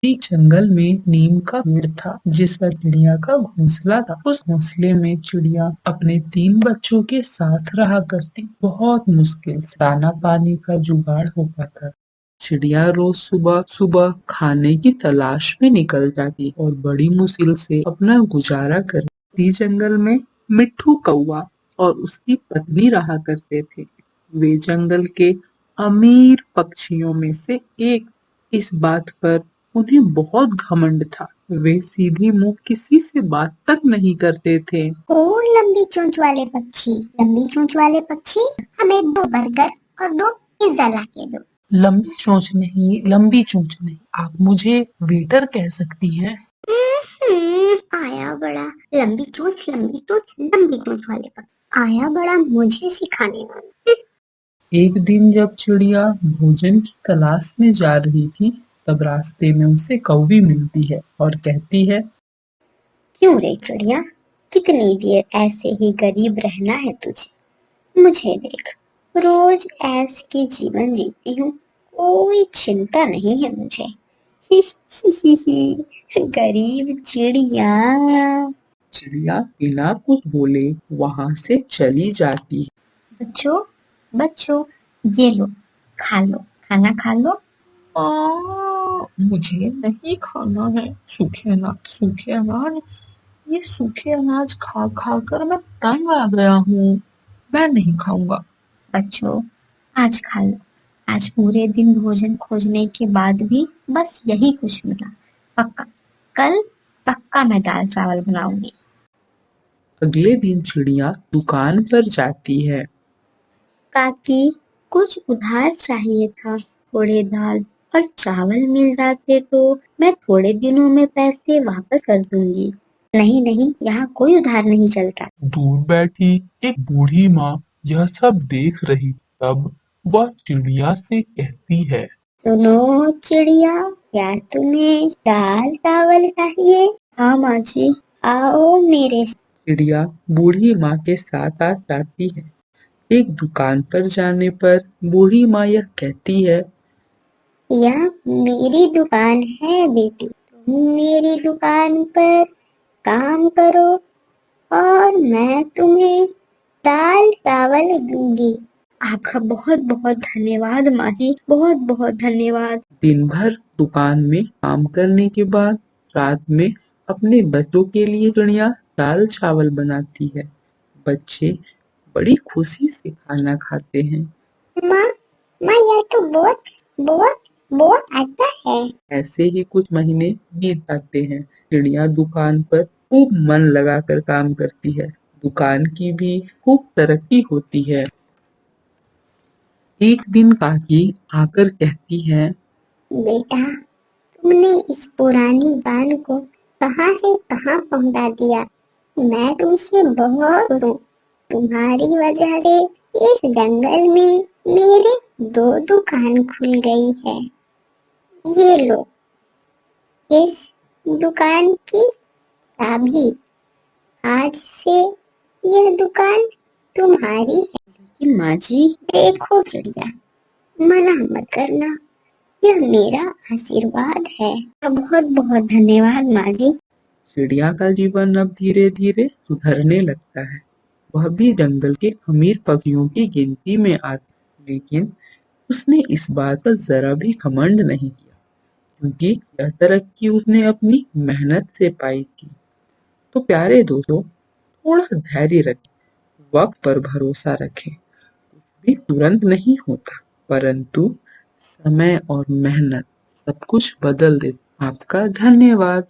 एक जंगल में नीम का पेड़ था जिस पर चिड़िया का घोंसला था। उस घोंसले में चिड़िया अपने 3 बच्चों के साथ रहा करती। बहुत मुश्किल से दाना पानी का जुगाड़ हो पाता था। चिड़िया रोज सुबह सुबह खाने की तलाश में निकल जाती और बड़ी मुश्किल से अपना गुजारा करती। जंगल में मिट्ठू कौवा और उसकी पत्नी रहा करते थे। वे जंगल के अमीर पक्षियों में से एक। इस बात पर उन्हें बहुत घमंड था। वे सीधी मुंह किसी से बात तक नहीं करते थे। ओ लंबी चोंच वाले पक्षी, लंबी चोंच वाले पक्षी, हमें 2 बर्गर और 2 पिज्जा लाके दो। लंबी चोंच नहीं, लंबी चोंच नहीं, आप मुझे वेटर कह सकती हैं। आया बड़ा लंबी चोंच लंबी चोंच लंबी चोंच वाले पक्षी, आया बड़ा मुझे सिखाने वाला। एक दिन जब चिड़िया भोजन की तलाश में जा रही थी, तब रास्ते में उसे कौवी मिलती है और कहती है, क्यों रे चिड़िया, कितनी देर ऐसे ही गरीब रहना है तुझे? मुझे देख, रोज ऐसे की जीवन जीती हूँ, कोई चिंता नहीं है मुझे। ही ही ही ही, गरीब चिड़िया। चिड़िया बिना कुछ बोले वहां से चली जाती है। बच्चों बच्चों, ये लो, खा लो, खाना खा लो। मुझे नहीं खाना है सूखे अनाज, सूखे अनाज। ये सूखे अनाज खा खा कर मैं तंग आ गया हूँ। मैं नहीं खाऊंगा। बच्चों, आज खा लो। आज पूरे दिन भोजन खोजने के बाद भी बस यही कुछ मिला। पक्का कल पक्का मैं दाल चावल बनाऊंगी। अगले दिन चिड़िया दुकान पर जाती है। काकी, कुछ उधार चाहिए था। थोड़े दाल और चावल मिल जाते तो मैं थोड़े दिनों में पैसे वापस कर दूंगी। नहीं नहीं, यहाँ कोई उधार नहीं चलता। दूर बैठी एक बूढ़ी माँ यह सब देख रही। तब वह चिड़िया से कहती है, सुनो चिड़िया, क्या तुम्हें दाल चावल चाहिए? हाँ माँ जी, आओ मेरे। चिड़िया बूढ़ी माँ के साथ आ जाती है। एक दुकान पर जाने पर बूढ़ी माँ यह कहती है, यह मेरी दुकान है बेटी, तुम मेरी दुकान पर काम करो और मैं तुम्हें दाल चावल दूंगी। आपका बहुत बहुत धन्यवाद माँ जी, बहुत बहुत धन्यवाद। दिन भर दुकान में काम करने के बाद रात में अपने बच्चों के लिए चिड़िया दाल चावल बनाती है। बच्चे बड़ी खुशी से खाना खाते हैं। माँ, माँ यह तो बहुत बहुत बहुत अच्छा है। ऐसे ही कुछ महीने बीत जाते हैं। चिड़िया दुकान पर खूब मन लगाकर काम करती है। दुकान की भी खूब तरक्की होती है। एक दिन काकी आकर कहती है, बेटा, तुमने इस पुरानी बान को कहाँ से कहाँ पहुंचा दिया। मैं तुमसे बहुत खुश हूँ। तुम्हारी वजह से इस जंगल में मेरे 2 दुकान खुल गई है। ये लो, इस दुकान की चाबी। आज से यह दुकान तुम्हारी है। लेकिन माँ जी, देखो चिड़िया, मना मत करना, यह मेरा आशीर्वाद है। बहुत बहुत धन्यवाद माँ जी। चिड़िया का जीवन अब धीरे धीरे सुधरने लगता है। वह भी जंगल के अमीर पक्षियों की गिनती में आती, लेकिन उसने इस बात का जरा भी घमंड नहीं किया, क्योंकि यह तरक्की उसने अपनी मेहनत से पाई थी। तो प्यारे दोस्तों, थोड़ा धैर्य रखें, वक्त पर भरोसा रखें। कुछ भी तुरंत नहीं होता, परंतु समय और मेहनत सब कुछ बदल देता। आपका धन्यवाद।